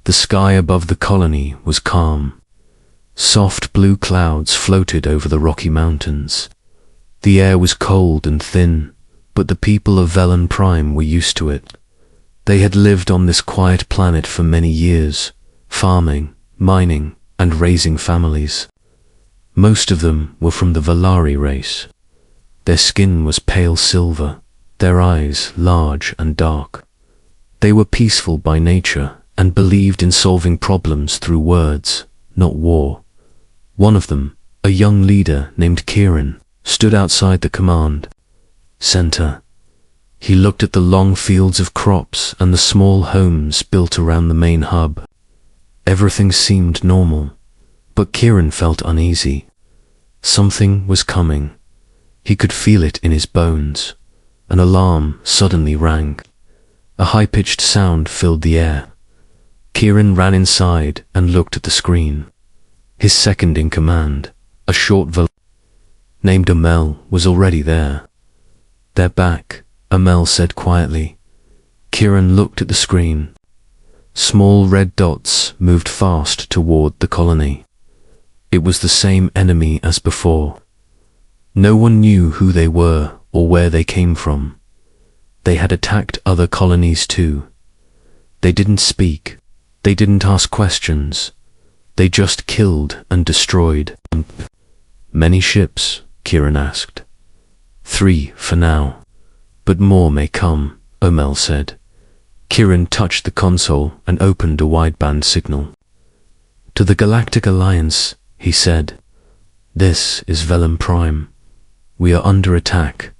The sky above the colony was calm. Soft blue clouds floated over the Rocky Mountains. The air was cold and thin, but the people of Velan Prime were used to it. They had lived on this quiet planet for many years, farming, mining, and raising families. Most of them were from the Valari race. Their skin was pale silver, their eyes large and dark. They were peaceful by nature and believed in solving problems through words, not war. One of them, a young leader named Kieran, stood outside the command center. He looked at the long fields of crops and the small homes built around the main hub. Everything seemed normal, but Kieran felt uneasy. Something was coming. He could feel it in his bones. An alarm suddenly rang. A high-pitched sound filled the air. Kieran ran inside and looked at the screen. His second in command, a short Velan named Amel, was already there. "They're back," Amel said quietly. Kieran looked at the screen. Small red dots moved fast toward the colony. It was the same enemy as before. No one knew who they were or where they came from. They had attacked other colonies too. They didn't speak. They didn't ask questions. They just killed and destroyed. "Many ships?" Kieran asked. "3 for now, but more may come," Amel said. Kieran touched the console and opened a wideband signal. "To the Galactic Alliance," he said. "This is Velan Prime. We are under attack.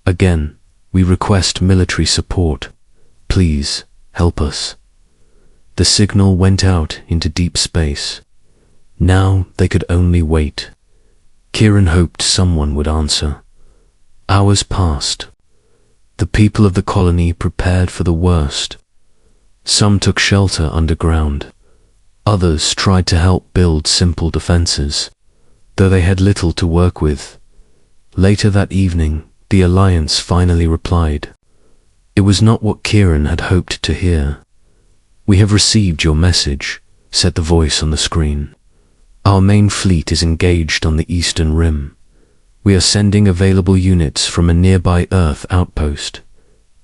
Again, we request military support. Please, help us." The signal went out into deep space. Now they could only wait. Kieran hoped someone would answer. Hours passed. The people of the colony prepared for the worst. Some took shelter underground. Others tried to help build simple defenses, though they had little to work with. Later that evening, the Alliance finally replied. It was not what Kieran had hoped to hear. "We have received your message," said the voice on the screen. "Our main fleet is engaged on the eastern rim. We are sending available units from a nearby Earth outpost.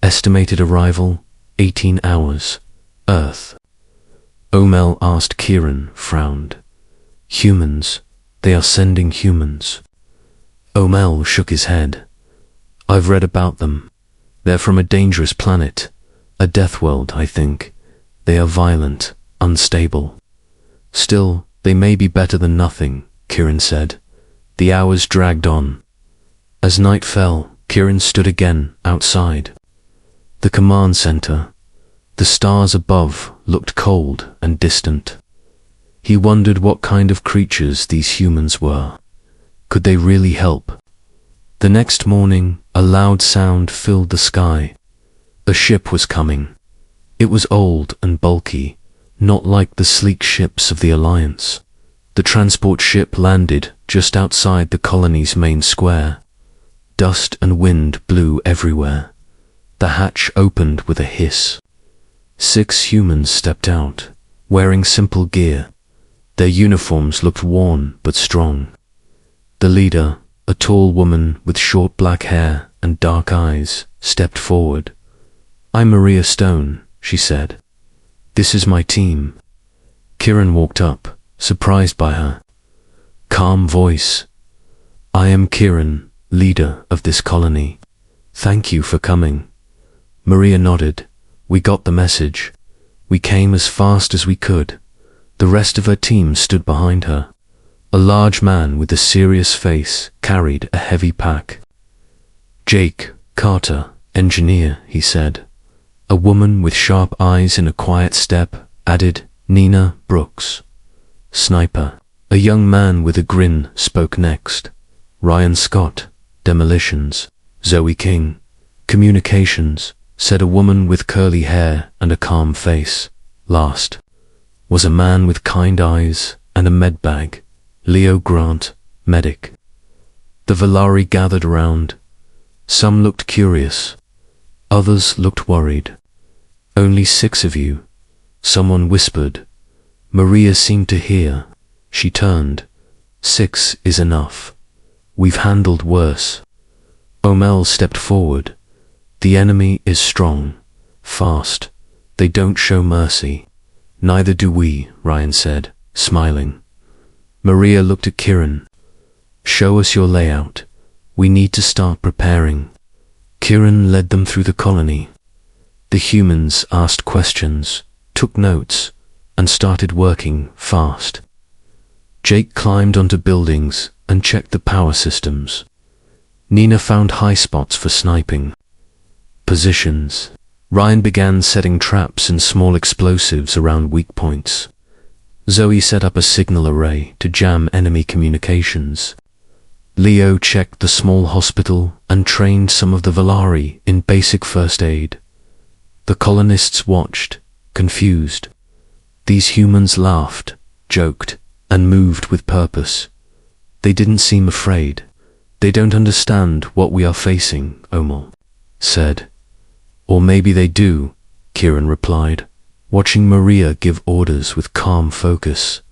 Estimated arrival, 18 hours. Earth." Omel asked. Kieran frowned. "Humans. They are sending humans." Omel shook his head. "I've read about them. They're from a dangerous planet. A death world, I think. They are violent, unstable. Still, they may be better than nothing," Kieran said. The hours dragged on. As night fell, Kieran stood again outside. The command center. The stars above looked cold and distant. He wondered what kind of creatures these humans were. Could they really help? The next morning, a loud sound filled the sky. A ship was coming. It was old and bulky, not like the sleek ships of the Alliance. The transport ship landed just outside the colony's main square. Dust and wind blew everywhere. The hatch opened with a hiss. 6 humans stepped out, wearing simple gear. Their uniforms looked worn but strong. The leader, a tall woman with short black hair and dark eyes, stepped forward. "I'm Maria Stone," she said. "This is my team." Kieran walked up, surprised by her. Calm voice. "I am Kieran, leader of this colony. Thank you for coming." Maria nodded. "We got the message. We came as fast as we could." The rest of her team stood behind her. A large man with a serious face carried a heavy pack. "Jake Carter, engineer," he said. A woman with sharp eyes and a quiet step added, "Nina Brooks." "Sniper." A young man with a grin spoke next. "Ryan Scott, demolitions." "Zoe King, communications," said a woman with curly hair and a calm face. Last was a man with kind eyes and a med bag. Leo Grant, medic. The Valari gathered around. Some looked curious. Others looked worried. "Only 6 of you. Someone whispered. Maria seemed to hear. She turned. 6 is enough. We've handled worse. Omel stepped forward. The enemy is strong, fast. They don't show mercy. Neither do we, Ryan said, smiling. Maria looked at Kieran. Show us your layout. We need to start preparing. Kieran led them through the colony. The humans asked questions, took notes, and started working fast. Jake climbed onto buildings and checked the power systems. Nina found high spots for sniping. Positions. Ryan began setting traps and small explosives around weak points. Zoe set up a signal array to jam enemy communications. Leo checked the small hospital and trained some of the Velari in basic first aid. The colonists watched, confused. These humans laughed, joked, and moved with purpose. They didn't seem afraid. They don't understand what we are facing, Omel said. Or maybe they do, Kieran replied, watching Maria give orders with calm focus.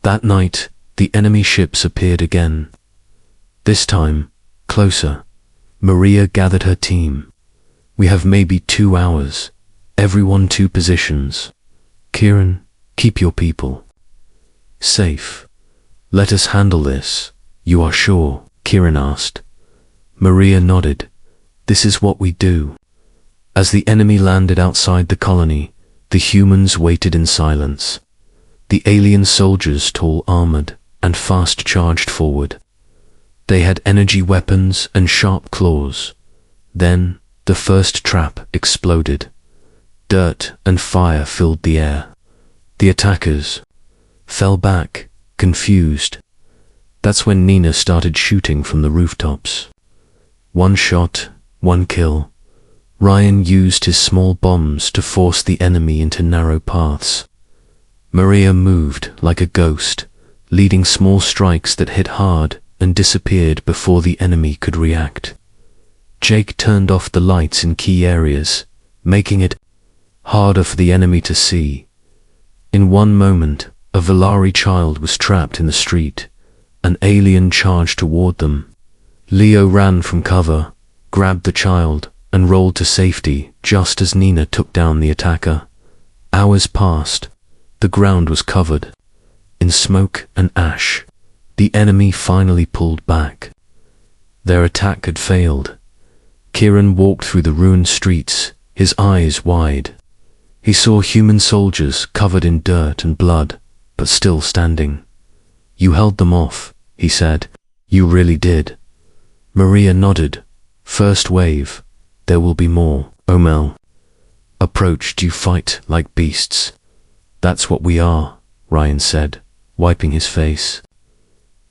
That night, the enemy ships appeared again. This time, closer. Maria gathered her team. We have maybe 2 hours. Everyone 2 positions. Kieran, keep your people safe. Let us handle this. You are sure? Kieran asked. Maria nodded. This is what we do. As the enemy landed outside the colony, the humans waited in silence. The alien soldiers, tall armored and fast, charged forward. They had energy weapons and sharp claws. Then the first trap exploded. Dirt and fire filled the air. The attackers fell back, confused. That's when Nina started shooting from the rooftops. 1 shot, 1 kill. Ryan used his small bombs to force the enemy into narrow paths. Maria moved like a ghost, leading small strikes that hit hard and disappeared before the enemy could react. Jake turned off the lights in key areas, making it harder for the enemy to see. In one moment, a Velari child was trapped in the street. An alien charged toward them. Leo ran from cover, grabbed the child, and rolled to safety just as Nina took down the attacker. Hours passed. The ground was covered in smoke and ash. The enemy finally pulled back. Their attack had failed. Kieran walked through the ruined streets, his eyes wide. He saw human soldiers covered in dirt and blood, but still standing. You held them off, he said. You really did. Maria nodded. First wave. There will be more. Omel approached. You fight like beasts. That's what we are, Ryan said, wiping his face.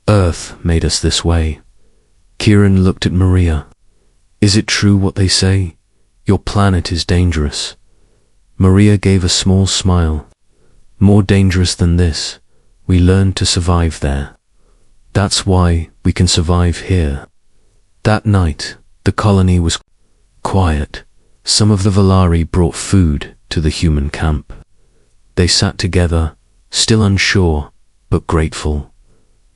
Earth made us this way. Kieran looked at Maria. Is it true what they say? Your planet is dangerous. Maria gave a small smile. More dangerous than this. We learned to survive there. That's why we can survive here. That night, the colony was quiet. Some of the Velari brought food to the human camp. They sat together, still unsure, but grateful.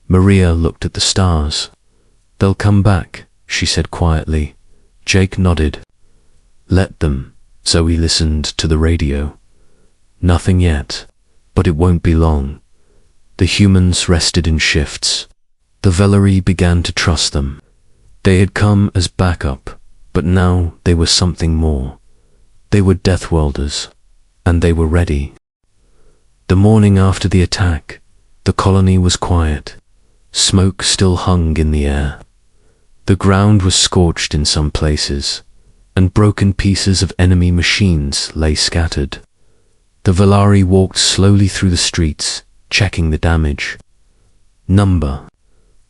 Maria looked at the stars. They'll come back, she said quietly. Jake nodded. Let them. Zoe listened to the radio. Nothing yet, but it won't be long. The humans rested in shifts. The Velari began to trust them. They had come as backup, but now they were something more. They were Deathworlders, and they were ready. The morning after the attack, the colony was quiet. Smoke still hung in the air. The ground was scorched in some places, and broken pieces of enemy machines lay scattered. The Velari walked slowly through the streets, checking the damage. Number.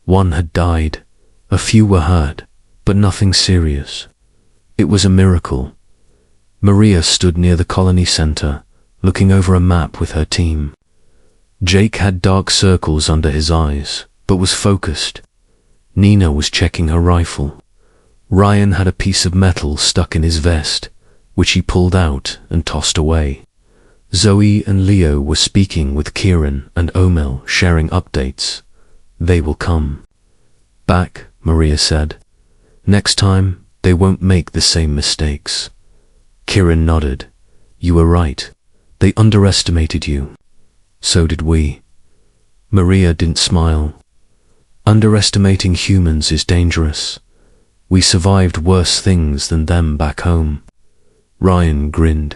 1 had died. A few were hurt, but nothing serious. It was a miracle. Maria stood near the colony center, looking over a map with her team. Jake had dark circles under his eyes, but was focused. Nina was checking her rifle. Ryan had a piece of metal stuck in his vest, which he pulled out and tossed away. Zoe and Leo were speaking with Kieran and Omel, sharing updates. They will come back, Maria said. Next time, they won't make the same mistakes. Kieran nodded. You were right. They underestimated you. So did we. Maria didn't smile. Underestimating humans is dangerous. We survived worse things than them back home. Ryan grinned.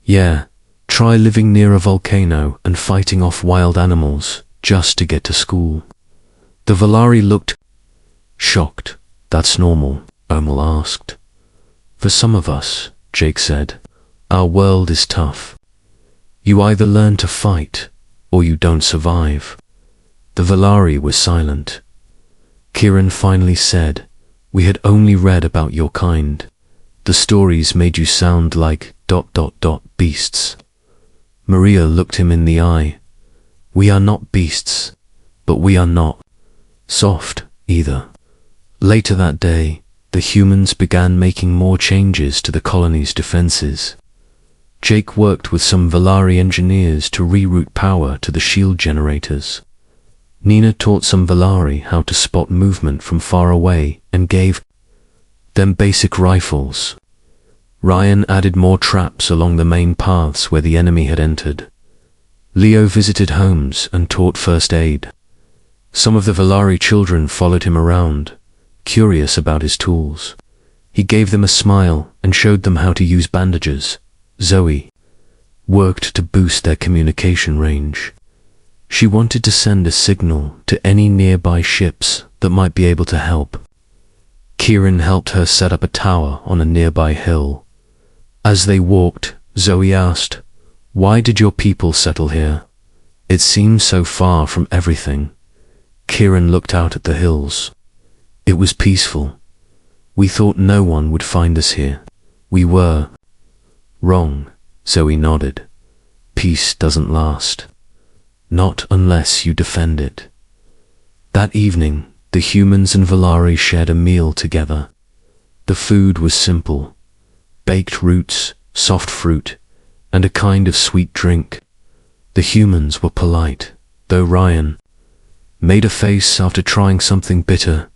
Yeah, try living near a volcano and fighting off wild animals just to get to school. The Valari looked shocked. That's normal, Omel asked. For some of us, Jake said, our world is tough. You either learn to fight or you don't survive. The Valari were silent. Kieran finally said, we had only read about your kind. The stories made you sound like ... beasts. Maria looked him in the eye. We are not beasts, but we are not soft either. Later that day, the humans began making more changes to the colony's defenses. Jake worked with some Valari engineers to reroute power to the shield generators. Nina taught some Valari how to spot movement from far away and gave them basic rifles. Ryan added more traps along the main paths where the enemy had entered. Leo visited homes and taught first aid. Some of the Valari children followed him around, curious about his tools. He gave them a smile and showed them how to use bandages. Zoe worked to boost their communication range. She wanted to send a signal to any nearby ships that might be able to help. Kieran helped her set up a tower on a nearby hill. As they walked, Zoe asked, why did your people settle here? It seems so far from everything. Kieran looked out at the hills. It was peaceful. We thought no one would find us here. We were wrong, Zoe nodded. Peace doesn't last. Not unless you defend it. That evening, the humans and Valari shared a meal together. The food was simple. Baked roots, soft fruit, and a kind of sweet drink. The humans were polite, though Ryan made a face after trying something bitter.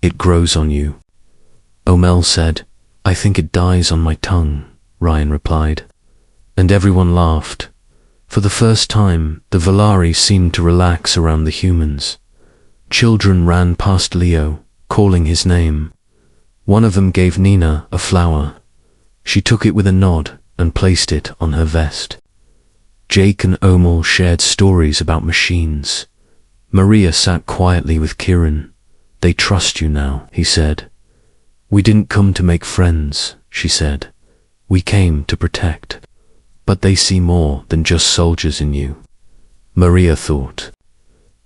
It grows on you. Omel said, I think it dies on my tongue, Ryan replied. And everyone laughed. For the first time, the Valari seemed to relax around the humans. Children ran past Leo, calling his name. One of them gave Nina a flower. She took it with a nod and placed it on her vest. Jake and Omel shared stories about machines. Maria sat quietly with Kieran. They trust you now, he said. We didn't come to make friends, she said. We came to protect. But they see more than just soldiers in you. Maria thought.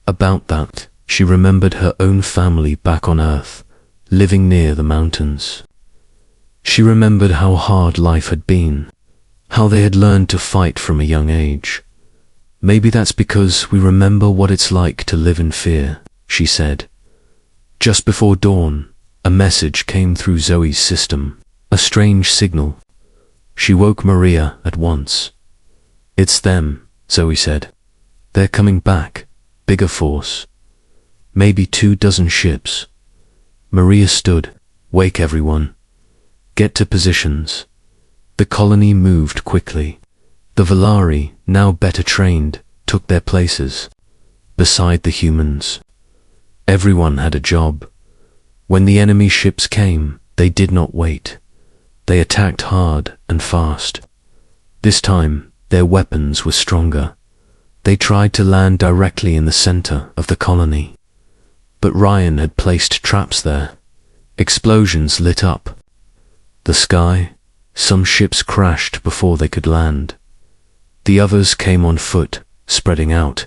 About that, she remembered her own family back on Earth, living near the mountains. She remembered how hard life had been, how they had learned to fight from a young age. Maybe that's because we remember what it's like to live in fear, she said. Just before dawn, a message came through Zoe's system, a strange signal. She woke Maria at once. It's them, Zoe said. They're coming back, bigger force. Maybe 24 ships. Maria stood. Wake everyone. Get to positions. The colony moved quickly. The Valari, now better trained, took their places, beside the humans. Everyone had a job. When the enemy ships came, they did not wait. They attacked hard and fast. This time, their weapons were stronger. They tried to land directly in the center of the colony. But Ryan had placed traps there. Explosions lit up the sky. Some ships crashed before they could land. The others came on foot, spreading out.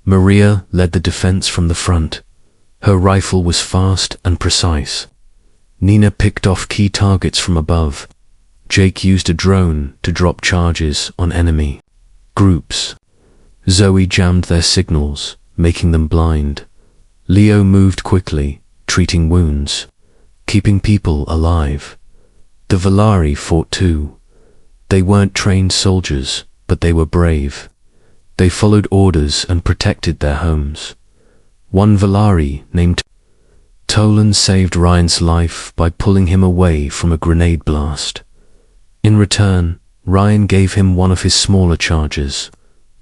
Maria led the defense from the front. Her rifle was fast and precise. Nina picked off key targets from above. Jake used a drone to drop charges on enemy groups. Zoe jammed their signals, making them blind. Leo moved quickly, treating wounds, keeping people alive. The Valari fought too. They weren't trained soldiers, but they were brave. They followed orders and protected their homes. One Valari named Tolan saved Ryan's life by pulling him away from a grenade blast. In return, Ryan gave him one of his smaller charges.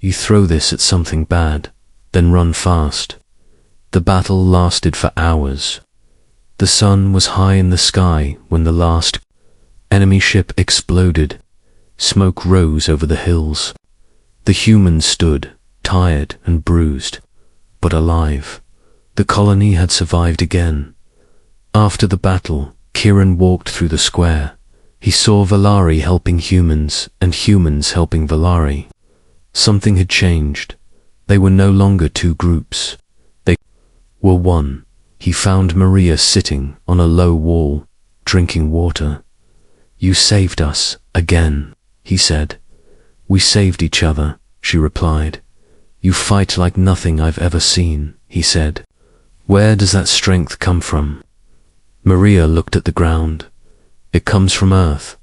You throw this at something bad, then run fast. The battle lasted for hours. The sun was high in the sky when the last enemy ship exploded. Smoke rose over the hills. The humans stood, tired and bruised, but alive. The colony had survived again. After the battle, Kieran walked through the square. He saw Valari helping humans and humans helping Valari. Something had changed. They were no longer two groups. They were one. He found Maria sitting on a low wall, drinking water. You saved us, again, he said. We saved each other, she replied. You fight like nothing I've ever seen, he said. Where does that strength come from? Maria looked at the ground. It comes from Earth.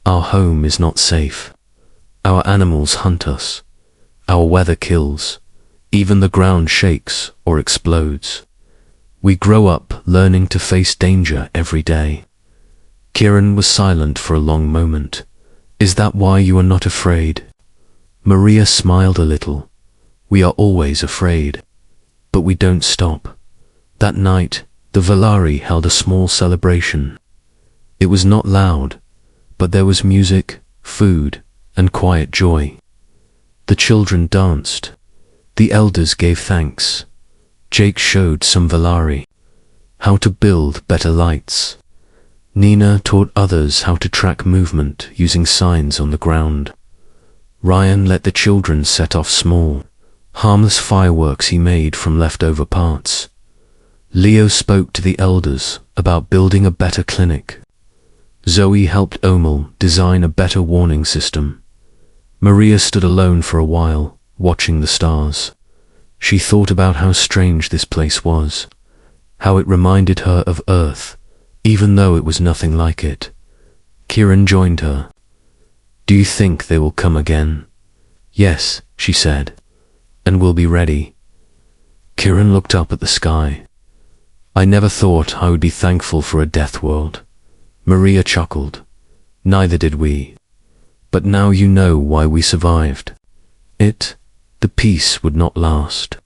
Our home is not safe. Our animals hunt us. Our weather kills. Even the ground shakes or explodes. We grow up learning to face danger every day. Kieran was silent for a long moment. Is that why you are not afraid? Maria smiled a little. We are always afraid, but we don't stop. That night, the Valari held a small celebration. It was not loud, but there was music, food, and quiet joy. The children danced. The elders gave thanks. Jake showed some Valari how to build better lights. Nina taught others how to track movement using signs on the ground. Ryan let the children set off small, harmless fireworks he made from leftover parts. Leo spoke to the elders about building a better clinic. Zoe helped Omel design a better warning system. Maria stood alone for a while, watching the stars. She thought about how strange this place was, how it reminded her of Earth, even though it was nothing like it. Kieran joined her. Do you think they will come again? Yes, she said, and we'll be ready. Kieran looked up at the sky. I never thought I would be thankful for a death world. Maria chuckled. Neither did we. But now you know why we survived. The peace would not last.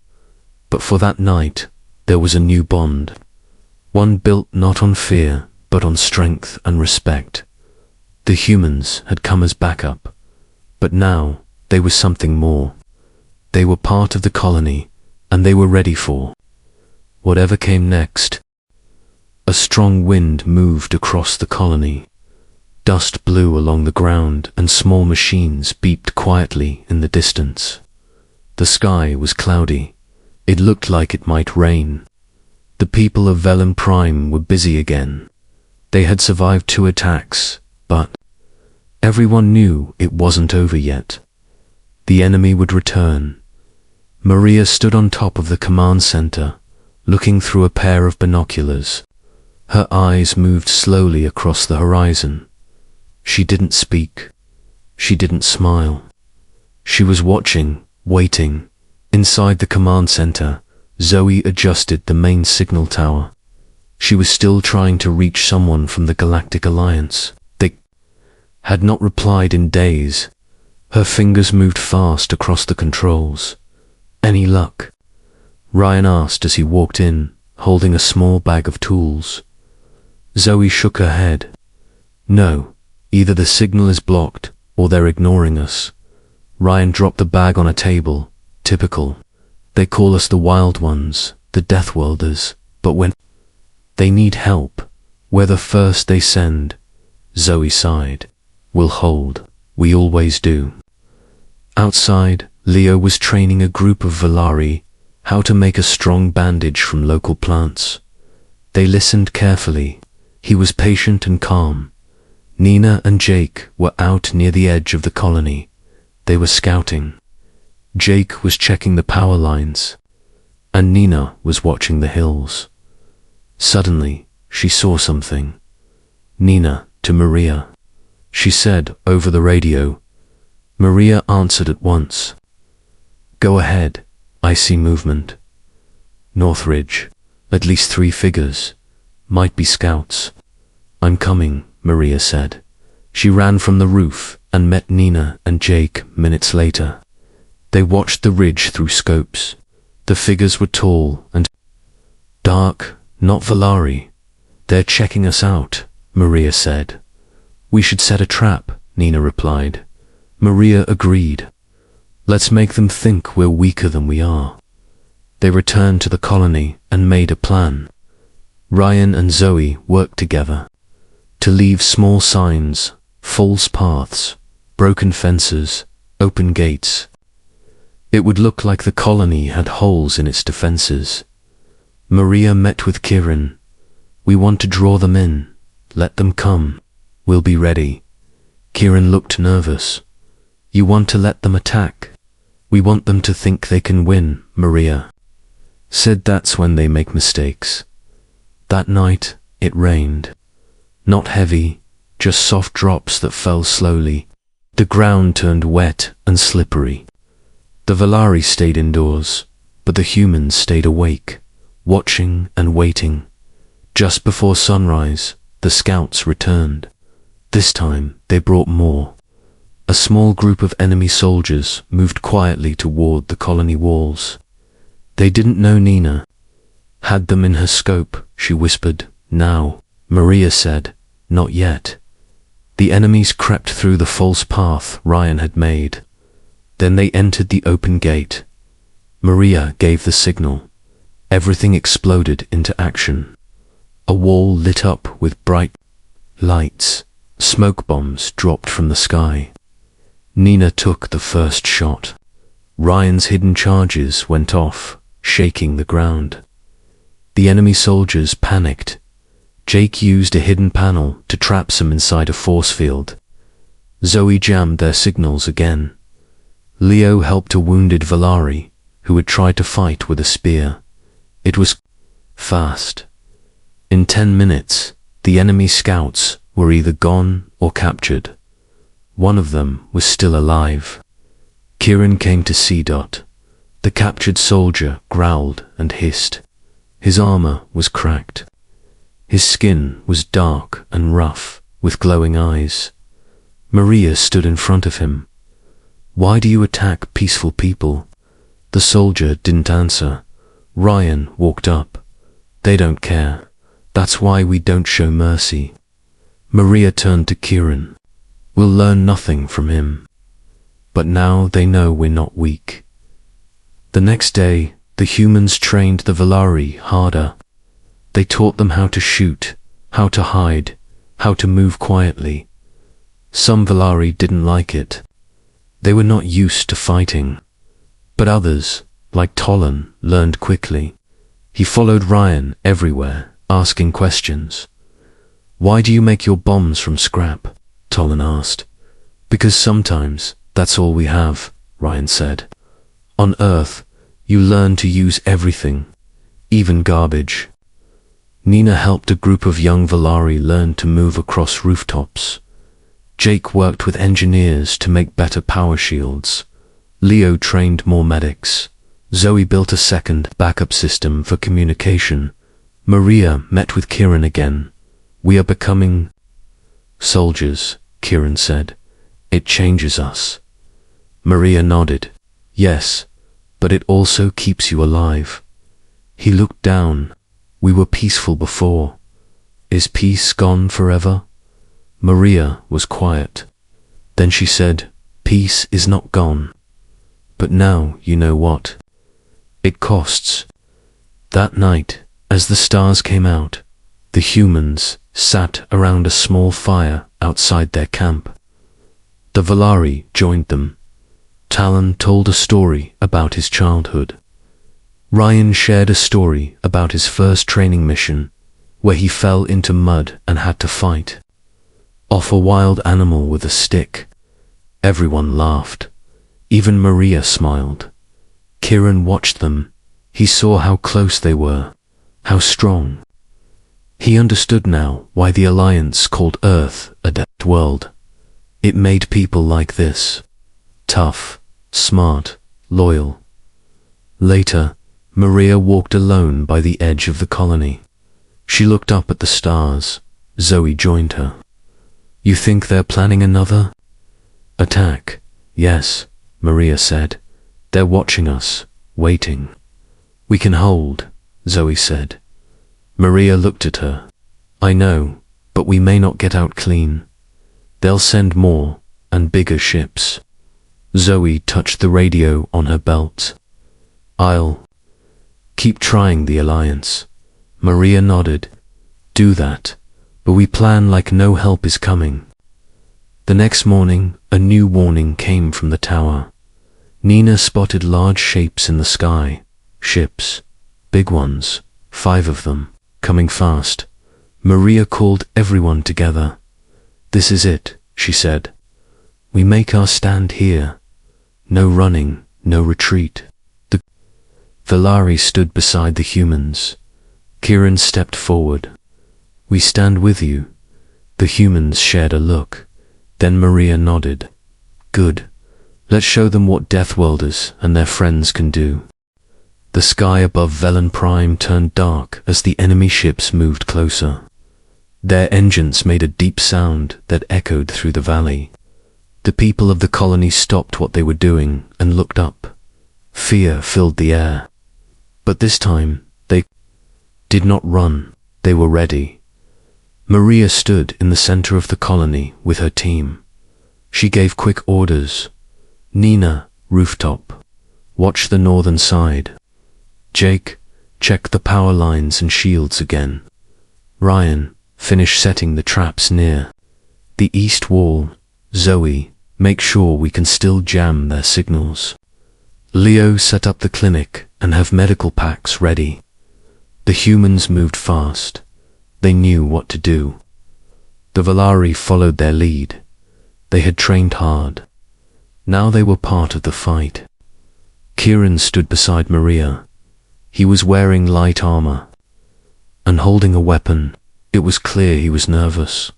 But for that night, there was a new bond. One built not on fear, but on strength and respect. The humans had come as backup, but now they were something more. They were part of the colony, and they were ready for whatever came next. A strong wind moved across the colony. Dust blew along the ground and small machines beeped quietly in the distance. The sky was cloudy. It looked like it might rain. The people of Velan Prime were busy again. They had survived 2 attacks, but everyone knew it wasn't over yet. The enemy would return. Maria stood on top of the command center, looking through a pair of binoculars. Her eyes moved slowly across the horizon. She didn't speak. She didn't smile. She was watching, waiting. Inside the command center, Zoe adjusted the main signal tower. She was still trying to reach someone from the Galactic Alliance. They had not replied in days. Her fingers moved fast across the controls. Any luck? Ryan asked as he walked in, holding a small bag of tools. Zoe shook her head. No, either the signal is blocked or they're ignoring us. Ryan dropped the bag on a table. Typical. They call us the Wild Ones, the Deathworlders, but when they need help, we're the first they send. Zoe sighed. We'll hold. We always do. Outside, Leo was training a group of Valari how to make a strong bandage from local plants. They listened carefully. He was patient and calm. Nina and Jake were out near the edge of the colony. They were scouting. Jake was checking the power lines, and Nina was watching the hills. Suddenly, she saw something. Nina, to Maria. She said over the radio, Maria answered at once. Go ahead, I see movement. North Ridge, at least 3 figures. Might be scouts. I'm coming, Maria said. She ran from the roof and met Nina and Jake minutes later. They watched the ridge through scopes. The figures were tall and dark, not Valari. They're checking us out, Maria said. We should set a trap, Nina replied. Maria agreed. Let's make them think we're weaker than we are. They returned to the colony and made a plan. Ryan and Zoe worked together to leave small signs, false paths, broken fences, open gates. It would look like the colony had holes in its defenses. Maria met with Kieran. We want to draw them in. Let them come. We'll be ready. Kieran looked nervous. You want to let them attack? We want them to think they can win, Maria said. That's when they make mistakes. That night, it rained. Not heavy, just soft drops that fell slowly. The ground turned wet and slippery. The Valari stayed indoors, but the humans stayed awake, watching and waiting. Just before sunrise, the scouts returned. This time, they brought more. A small group of enemy soldiers moved quietly toward the colony walls. They didn't know Nina. Had them in her scope, she whispered. Now, Maria said, not yet. The enemies crept through the false path Ryan had made. Then they entered the open gate. Maria gave the signal. Everything exploded into action. A wall lit up with bright lights. Smoke bombs dropped from the sky. Nina took the first shot. Ryan's hidden charges went off, shaking the ground. The enemy soldiers panicked. Jake used a hidden panel to trap some inside a force field. Zoe jammed their signals again. Leo helped a wounded Valari, who had tried to fight with a spear. It was fast. In 10 minutes, the enemy scouts were either gone or captured. One of them was still alive. Kieran came to see Dot. The captured soldier growled and hissed. His armor was cracked. His skin was dark and rough, with glowing eyes. Maria stood in front of him. Why do you attack peaceful people? The soldier didn't answer. Ryan walked up. They don't care. That's why we don't show mercy. Maria turned to Kieran. We'll learn nothing from him. But now they know we're not weak. The next day, the humans trained the Valari harder. They taught them how to shoot, how to hide, how to move quietly. Some Valari didn't like it. They were not used to fighting. But others, like Tolan, learned quickly. He followed Ryan everywhere, asking questions. Why do you make your bombs from scrap? Tolan asked. Because sometimes that's all we have, Ryan said. On Earth, you learn to use everything, even garbage. Nina helped a group of young Valari learn to move across rooftops. Jake worked with engineers to make better power shields. Leo trained more medics. Zoe built a second backup system for communication. Maria met with Kieran again. We are becoming soldiers, Kieran said. It changes us. Maria nodded. Yes, but it also keeps you alive. He looked down. We were peaceful before. Is peace gone forever? Maria was quiet. Then she said, peace is not gone. But now you know what. It costs. That night, as the stars came out, the humans sat around a small fire outside their camp. The Valari joined them. Talon told a story about his childhood. Ryan shared a story about his first training mission, where he fell into mud and had to fight off a wild animal with a stick. Everyone laughed. Even Maria smiled. Kieran watched them. He saw how close they were, how strong. He understood now why the Alliance called Earth a dead world. It made people like this. Tough, smart, loyal. Later, Maria walked alone by the edge of the colony. She looked up at the stars. Zoe joined her. You think they're planning another attack? Yes, Maria said. They're watching us, waiting. We can hold, Zoe said. Maria looked at her. I know, but we may not get out clean. They'll send more and bigger ships. Zoe touched the radio on her belt. I'll keep trying the alliance. Maria nodded. Do that, but we plan like no help is coming. The next morning, a new warning came from the tower. Nina spotted large shapes in the sky. Ships. Big ones. 5 of them. Coming fast. Maria called everyone together. This is it, she said. We make our stand here. No running, no retreat. The Velari stood beside the humans. Kieran stepped forward. We stand with you. The humans shared a look. Then Maria nodded. Good. Let's show them what Deathworlders and their friends can do. The sky above Velan Prime turned dark as the enemy ships moved closer. Their engines made a deep sound that echoed through the valley. The people of the colony stopped what they were doing and looked up. Fear filled the air. But this time, they did not run. They were ready. Maria stood in the center of the colony with her team. She gave quick orders. Nina, rooftop. Watch the northern side. Jake, check the power lines and shields again. Ryan, finish setting the traps near the east wall. Zoe, make sure we can still jam their signals. Leo, set up the clinic and have medical packs ready. The humans moved fast. They knew what to do. The Velari followed their lead. They had trained hard. Now they were part of the fight. Kieran stood beside Maria. He was wearing light armor and holding a weapon. It was clear he was nervous.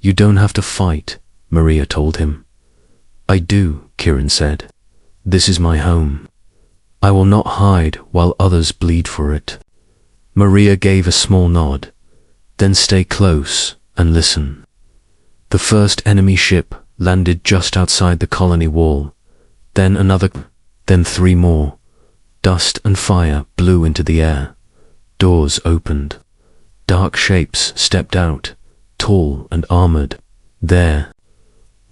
You don't have to fight, Maria told him. I do, Kieran said. This is my home. I will not hide while others bleed for it. Maria gave a small nod. Then stay close and listen. The first enemy ship landed just outside the colony wall. Then another, then 3 more. Dust and fire blew into the air. Doors opened. Dark shapes stepped out, tall and armored. There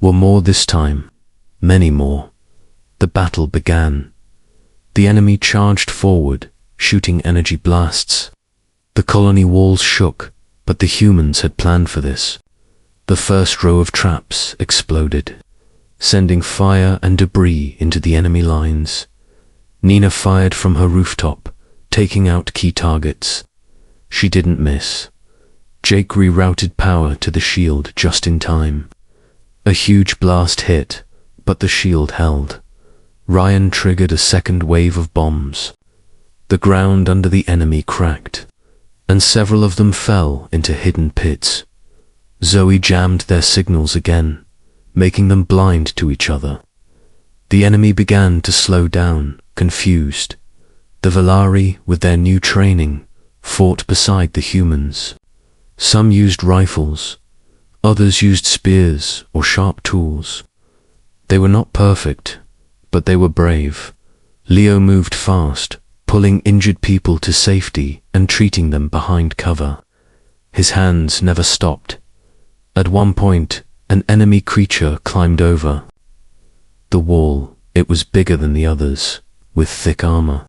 were more this time, many more. The battle began. The enemy charged forward, shooting energy blasts. The colony walls shook, but the humans had planned for this. The first row of traps exploded, sending fire and debris into the enemy lines. Nina fired from her rooftop, taking out key targets. She didn't miss. Jake rerouted power to the shield just in time. A huge blast hit, but the shield held. Ryan triggered a second wave of bombs. The ground under the enemy cracked, and several of them fell into hidden pits. Zoe jammed their signals again, making them blind to each other. The enemy began to slow down, confused. The Velari, with their new training, fought beside the humans. Some used rifles, others used spears or sharp tools. They were not perfect, but they were brave. Leo moved fast, pulling injured people to safety and treating them behind cover. His hands never stopped. At one point, an enemy creature climbed over the wall. It was bigger than the others, with thick armor.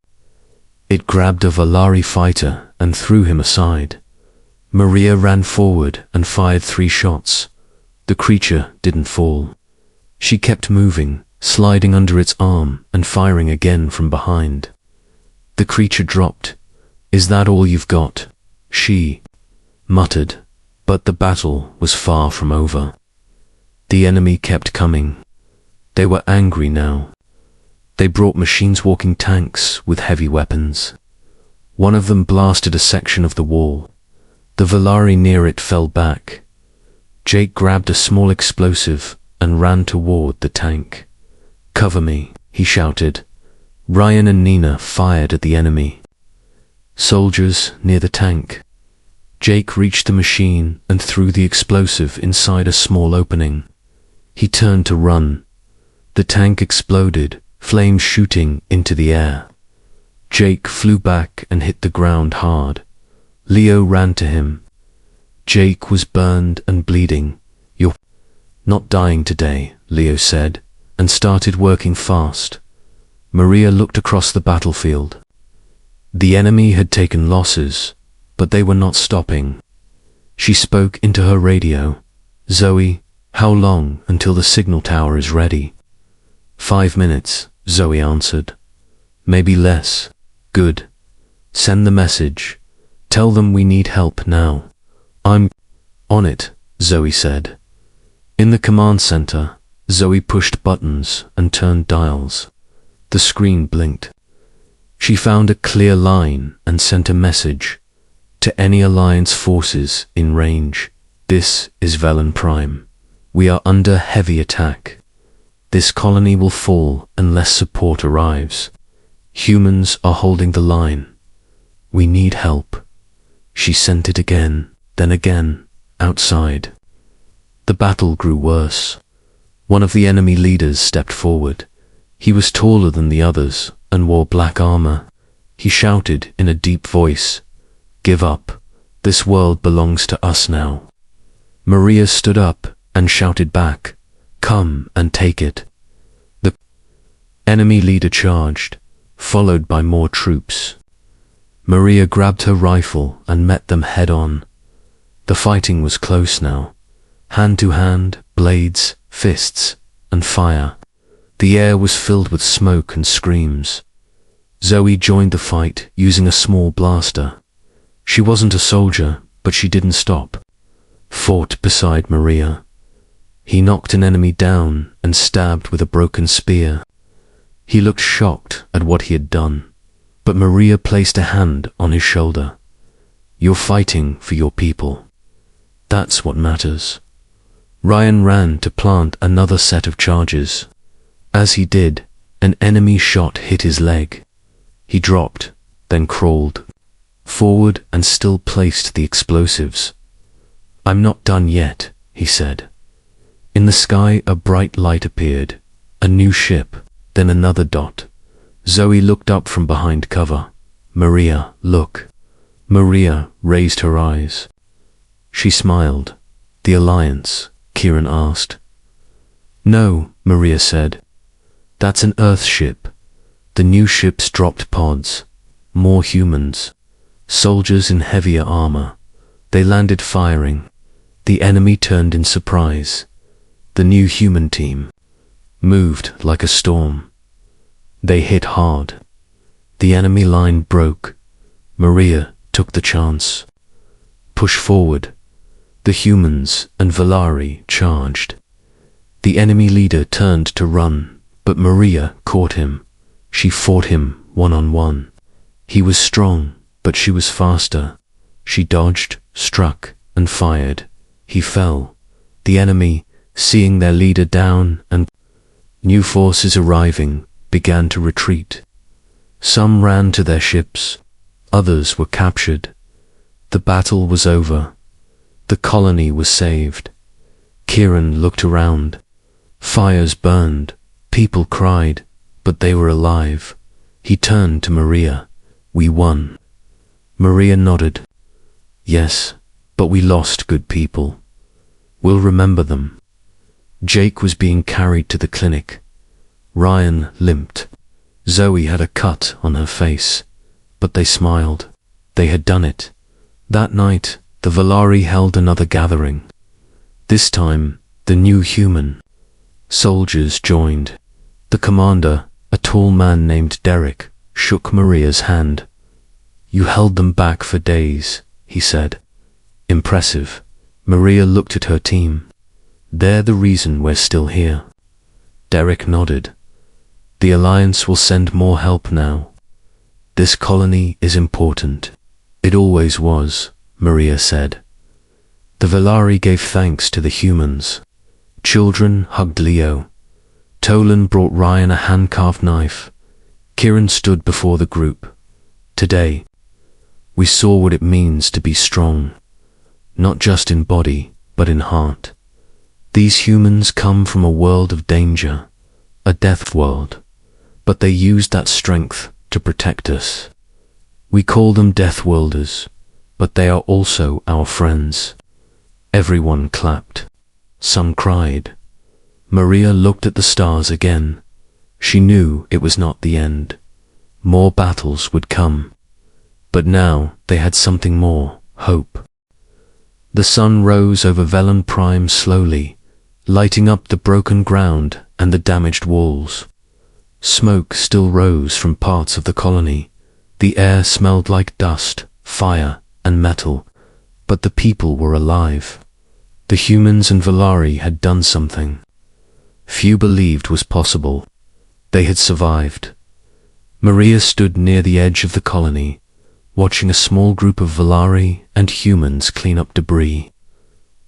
It grabbed a Velari fighter and threw him aside. Maria ran forward and fired 3 shots. The creature didn't fall. She kept moving, sliding under its arm and firing again from behind. The creature dropped. Is that all you've got? She muttered, but the battle was far from over. The enemy kept coming. They were angry now. They brought machines-walking tanks with heavy weapons. One of them blasted a section of the wall. The Velari near it fell back. Jake grabbed a small explosive and ran toward the tank. Cover me, he shouted. Ryan and Nina fired at the enemy. Soldiers near the tank. Jake reached the machine and threw the explosive inside a small opening. He turned to run. The tank exploded, flames shooting into the air. Jake flew back and hit the ground hard. Leo ran to him. Jake was burned and bleeding. You're not dying today, Leo said, and started working fast. Maria looked across the battlefield. The enemy had taken losses, but they were not stopping. She spoke into her radio. Zoe, how long until the signal tower is ready? 5 minutes, Zoe answered. Maybe less. Good. Send the message. Tell them we need help now. I'm on it, Zoe said. In the command center, Zoe pushed buttons and turned dials. The screen blinked. She found a clear line and sent a message to any Alliance forces in range. This is Velan Prime. We are under heavy attack. This colony will fall unless support arrives. Humans are holding the line. We need help. She sent it again, then again, outside. The battle grew worse. One of the enemy leaders stepped forward. He was taller than the others and wore black armor. He shouted in a deep voice, "Give up. This world belongs to us now." Maria stood up and shouted back, "Come and take it." The enemy leader charged, followed by more troops. Maria grabbed her rifle and met them head-on. The fighting was close now. Hand to hand, blades, fists, and fire. The air was filled with smoke and screams. Zoe joined the fight using a small blaster. She wasn't a soldier, but she didn't stop. Fought beside Maria. He knocked an enemy down and stabbed with a broken spear. He looked shocked at what he had done, but Maria placed a hand on his shoulder. "You're fighting for your people. That's what matters." Ryan ran to plant another set of charges. As he did, an enemy shot hit his leg. He dropped, then crawled forward and still placed the explosives. "I'm not done yet," he said. In the sky, a bright light appeared. A new ship, then another dot. Zoe looked up from behind cover. "Maria, look." Maria raised her eyes. She smiled. "The Alliance?" Kieran asked. "No," Maria said. "That's an Earth ship." The new ships dropped pods. More humans. Soldiers in heavier armor. They landed firing. The enemy turned in surprise. The new human team moved like a storm. They hit hard. The enemy line broke. Maria took the chance. Push forward. The humans and Valari charged. The enemy leader turned to run, but Maria caught him. She fought him one-on-one. He was strong, but she was faster. She dodged, struck, and fired. He fell. The enemy, seeing their leader down and new forces arriving, began to retreat. Some ran to their ships. Others were captured. The battle was over. The colony was saved. Kieran looked around. Fires burned. People cried, but they were alive. He turned to Maria. "We won." Maria nodded. "Yes, but we lost good people. We'll remember them." Jake was being carried to the clinic. Ryan limped. Zoe had a cut on her face, but they smiled. They had done it. That night, the Valari held another gathering. This time, the new human soldiers joined. The commander, a tall man named Derek, shook Maria's hand. "You held them back for days," he said. "Impressive." Maria looked at her team. "They're the reason we're still here." Derek nodded. "The Alliance will send more help now. This colony is important." "It always was," Maria said. The Valari gave thanks to the humans. Children hugged Leo. Tolan brought Ryan a hand-carved knife. Kieran stood before the group. Today, we saw what it means to be strong, not just in body, but in heart. These humans come from a world of danger, a death world, but they used that strength to protect us. We call them Deathworlders, but they are also our friends. Everyone clapped. Some cried. Maria looked at the stars again. She knew it was not the end. More battles would come. But now they had something more, hope. The sun rose over Velan Prime slowly, lighting up the broken ground and the damaged walls. Smoke still rose from parts of the colony. The air smelled like dust, fire, and metal, but the people were alive. The humans and Valari had done something few believed was possible. They had survived. Maria stood near the edge of the colony, watching a small group of Valari and humans clean up debris.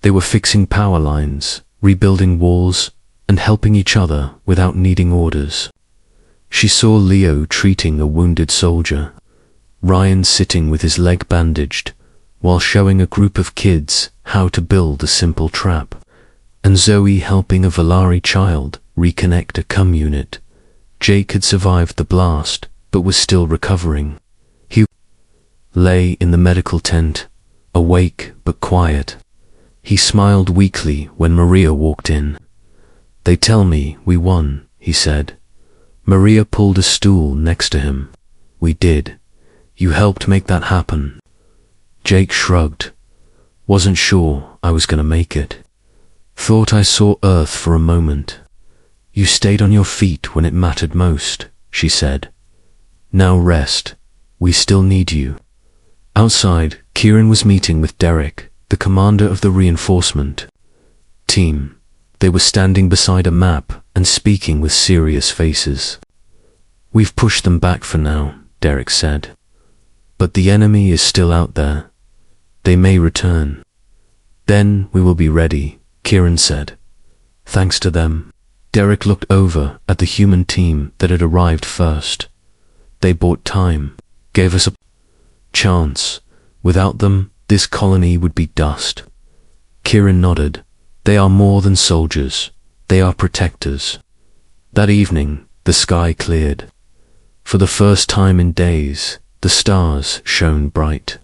They were fixing power lines, rebuilding walls, and helping each other without needing orders. She saw Leo treating a wounded soldier, Ryan sitting with his leg bandaged, while showing a group of kids how to build a simple trap, and Zoe helping a Valari child reconnect a cum unit. Jake had survived the blast, but was still recovering. He lay in the medical tent, awake but quiet. He smiled weakly when Maria walked in. "They tell me we won," he said. Maria pulled a stool next to him. "We did. You helped make that happen." Jake shrugged. "Wasn't sure I was gonna make it. Thought I saw Earth for a moment." "You stayed on your feet when it mattered most," she said. "Now rest. We still need you." Outside, Kieran was meeting with Derek, the commander of the reinforcement team. They were standing beside a map and speaking with serious faces. "We've pushed them back for now," Derek said. "But the enemy is still out there. They may return. Then we will be ready," Kieran said. "Thanks to them." Derek looked over at the human team that had arrived first. "They bought time, gave us a chance. Without them, this colony would be dust." Kieran nodded. "They are more than soldiers. They are protectors." That evening, the sky cleared. For the first time in days, the stars shone bright.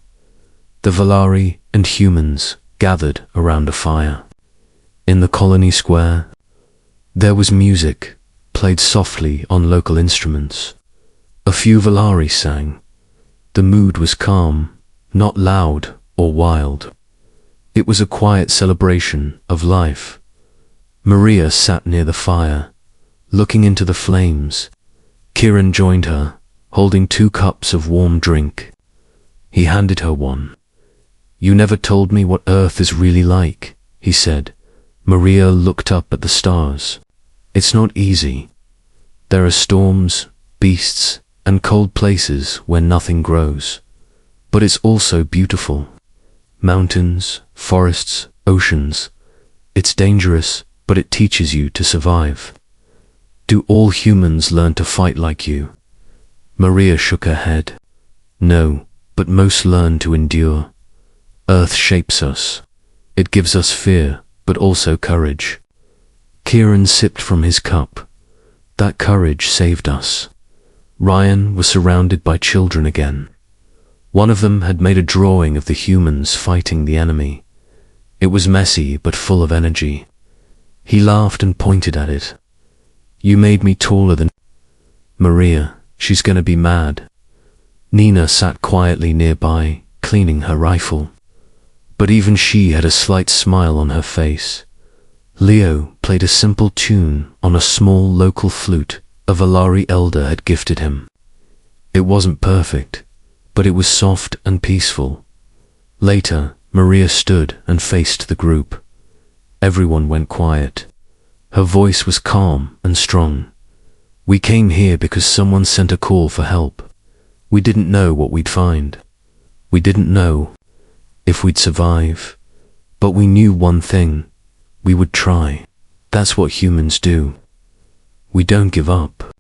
The Valari and humans gathered around a fire. In the colony square, there was music, played softly on local instruments. A few Valari sang. The mood was calm, not loud or wild. It was a quiet celebration of life. Maria sat near the fire, looking into the flames. Kieran joined her, holding 2 cups of warm drink. He handed her one. "You never told me what Earth is really like," he said. Maria looked up at the stars. "It's not easy. There are storms, beasts, and cold places where nothing grows. But it's also beautiful. Mountains, forests, oceans. It's dangerous, but it teaches you to survive." "Do all humans learn to fight like you?" Maria shook her head. "No, but most learn to endure. Earth shapes us. It gives us fear, but also courage." Kieran sipped from his cup. That courage saved us. Ryan was surrounded by children again. One of them had made a drawing of the humans fighting the enemy. It was messy but full of energy. He laughed and pointed at it. "You made me taller than Maria. She's gonna be mad." Nina sat quietly nearby, cleaning her rifle. But even she had a slight smile on her face. Leo played a simple tune on a small local flute a Valari elder had gifted him. It wasn't perfect, but it was soft and peaceful. Later, Maria stood and faced the group. Everyone went quiet. Her voice was calm and strong. "We came here because someone sent a call for help. We didn't know what we'd find. We didn't know if we'd survive. But we knew one thing. We would try. That's what humans do. We don't give up.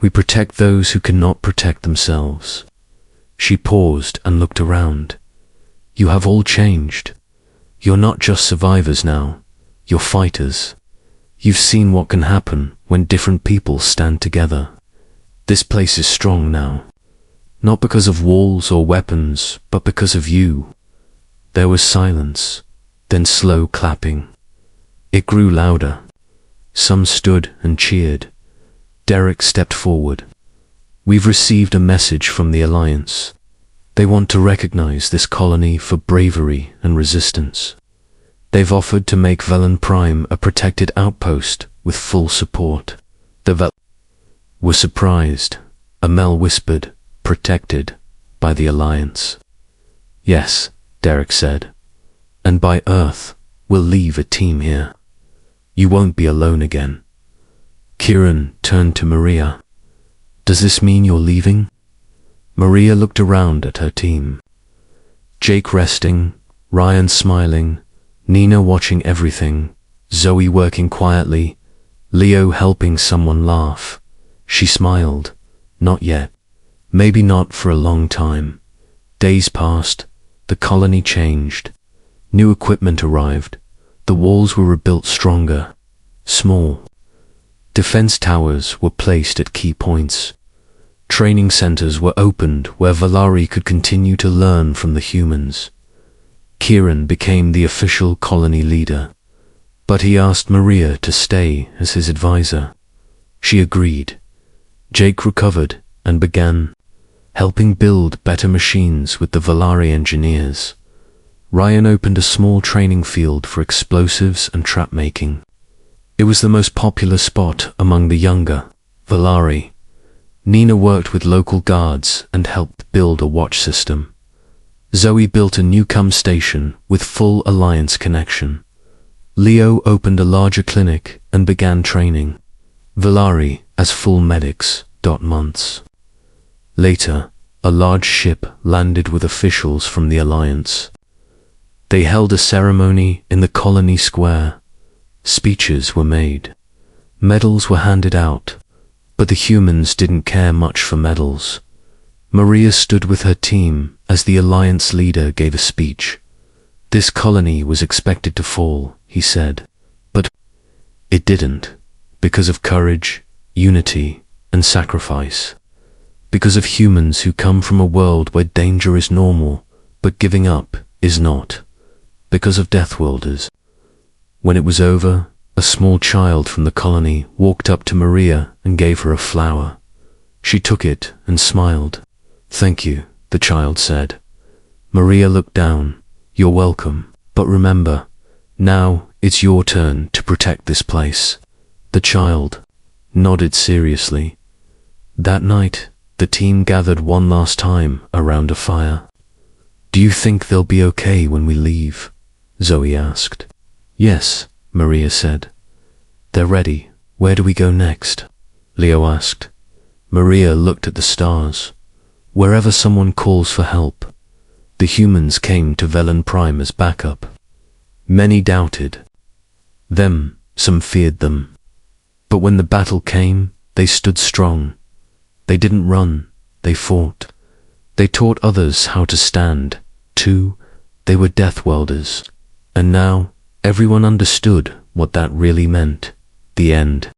We protect those who cannot protect themselves. She paused and looked around. You have all changed. You're not just survivors now. You're fighters. You've seen what can happen when different people stand together. This place is strong now. Not because of walls or weapons, but because of you. There was silence, then slow clapping. It grew louder. Some stood and cheered. Derek stepped forward. We've received a message from the Alliance. They want to recognize this colony for bravery and resistance. They've offered to make Velan Prime a protected outpost with full support. The Velan were surprised. Amel whispered, protected by the Alliance. Yes, Derek said. And by Earth, we'll leave a team here. You won't be alone again. Kieran turned to Maria. Does this mean you're leaving? Maria looked around at her team. Jake resting, Ryan smiling, Nina watching everything, Zoe working quietly, Leo helping someone laugh. She smiled. Not yet. Maybe not for a long time. Days passed. The colony changed. New equipment arrived. The walls were rebuilt stronger. Small. Defense towers were placed at key points. Training centers were opened where Valari could continue to learn from the humans. Kieran became the official colony leader, but he asked Maria to stay as his advisor. She agreed. Jake recovered and began helping build better machines with the Valari engineers. Ryan opened a small training field for explosives and trap making. It was the most popular spot among the younger Valari. Nina worked with local guards and helped build a watch system. Zoe built a new station with full Alliance connection. Leo opened a larger clinic and began training Valari as full medics. Months later, a large ship landed with officials from the Alliance. They held a ceremony in the colony square. Speeches were made. Medals were handed out, but the humans didn't care much for medals. Maria stood with her team as the Alliance leader gave a speech. This colony was expected to fall, he said, but it didn't, because of courage, unity, and sacrifice. Because of humans who come from a world where danger is normal, but giving up is not. Because of Deathworlders. When it was over, a small child from the colony walked up to Maria and gave her a flower. She took it and smiled. Thank you, the child said. Maria looked down. You're welcome, but remember, now it's your turn to protect this place. The child nodded seriously. That night, the team gathered one last time around a fire. Do you think they'll be okay when we leave? Zoe asked. Yes, Maria said. They're ready. Where do we go next? Leo asked. Maria looked at the stars. Wherever someone calls for help. The humans came to Velan Prime as backup. Many doubted them, some feared them. But when the battle came, they stood strong. They didn't run, they fought. They taught others how to stand. Too, they were Deathworlders. And now, everyone understood what that really meant. The end.